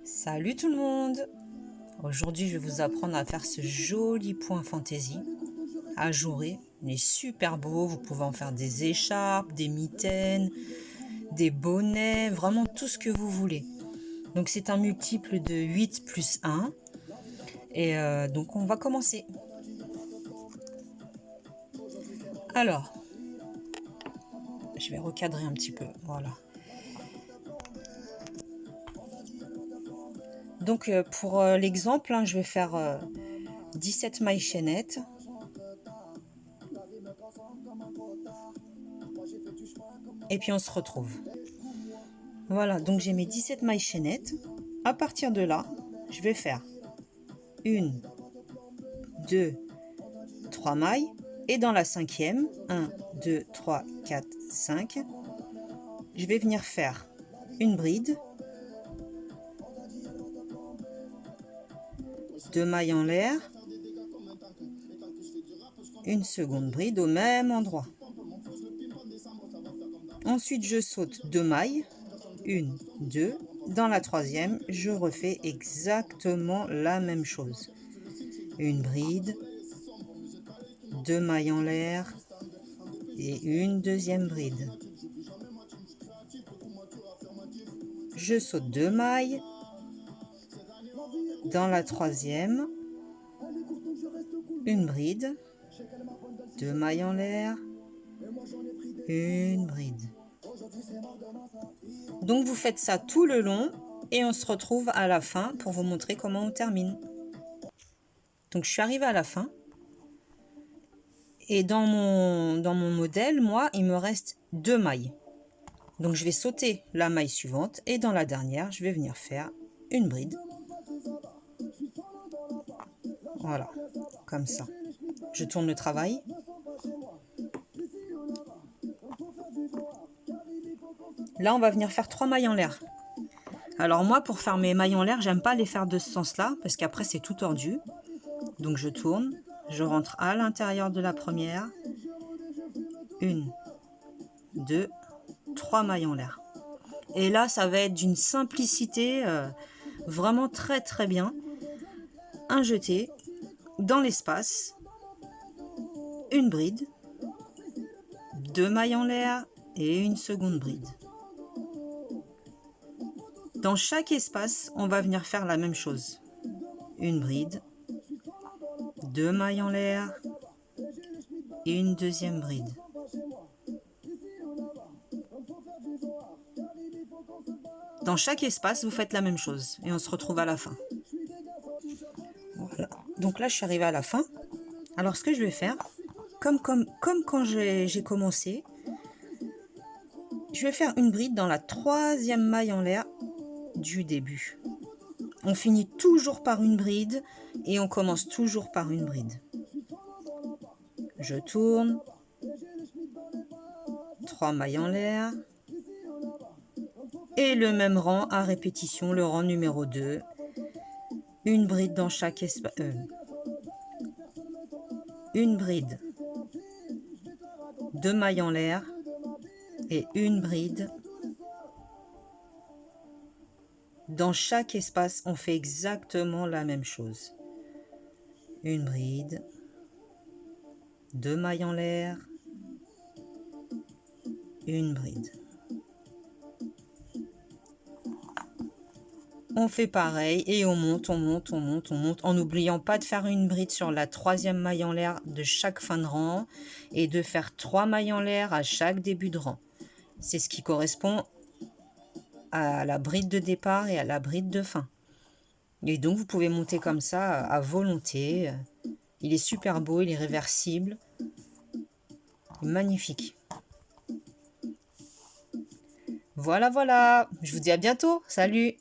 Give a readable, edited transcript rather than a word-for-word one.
Salut tout le monde! Aujourd'hui, je vais vous apprendre à faire ce joli point fantaisie, ajouré. Il est super beau, vous pouvez en faire des écharpes, des mitaines, des bonnets, vraiment tout ce que vous voulez. Donc c'est un multiple de 8 plus 1. Et donc on va commencer. Alors, je vais recadrer un petit peu, voilà. Donc pour l'exemple, je vais faire 17 mailles chaînettes. Et puis on se retrouve. Voilà, donc j'ai mes 17 mailles chaînettes. À partir de là, je vais faire 1, 2, 3 mailles. Et dans la cinquième, 1, 2, 3, 4, 5, je vais venir faire une bride, 2 mailles en l'air, une seconde bride au même endroit. Ensuite, je saute 2 mailles, 1, 2. Dans la troisième, je refais exactement la même chose. Une bride, 2 mailles en l'air et une deuxième bride. Je saute 2 mailles. Dans la troisième, une bride, 2 mailles en l'air, une bride. Donc vous faites ça tout le long et on se retrouve à la fin pour vous montrer comment on termine. Donc je suis arrivée à la fin et dans mon modèle, moi, il me reste 2 mailles. Donc je vais sauter la maille suivante et dans la dernière, je vais venir faire une bride. Voilà, comme ça. Je tourne le travail. Là, on va venir faire 3 mailles en l'air. Alors moi, pour faire mes mailles en l'air, j'aime pas les faire de ce sens-là, parce qu'après, c'est tout tordu. Donc je tourne, je rentre à l'intérieur de la première. 1, 2, 3 mailles en l'air. Et là, ça va être d'une simplicité vraiment très très bien. Un jeté dans l'espace, une bride, 2 mailles en l'air et une seconde bride. Dans chaque espace, on va venir faire la même chose. Une bride, 2 mailles en l'air et une deuxième bride. Dans chaque espace, vous faites la même chose et on se retrouve à la fin. Voilà. Donc là, je suis arrivée à la fin. Alors, ce que je vais faire, comme quand j'ai commencé, je vais faire une bride dans la troisième maille en l'air du début. On finit toujours par une bride et on commence toujours par une bride. Je tourne, 3 mailles en l'air et le même rang à répétition, le rang numéro 2. Une bride dans chaque espace. Une bride, 2 mailles en l'air et une bride. Dans chaque espace, on fait exactement la même chose. Une bride, 2 mailles en l'air, une bride. On fait pareil et on monte, on monte, on monte, on monte, en n'oubliant pas de faire une bride sur la troisième maille en l'air de chaque fin de rang et de faire 3 mailles en l'air à chaque début de rang. C'est ce qui correspond à la bride de départ et à la bride de fin. Et donc vous pouvez monter comme ça à volonté. Il est super beau, il est réversible. Magnifique. Voilà, voilà. Je vous dis à bientôt. Salut!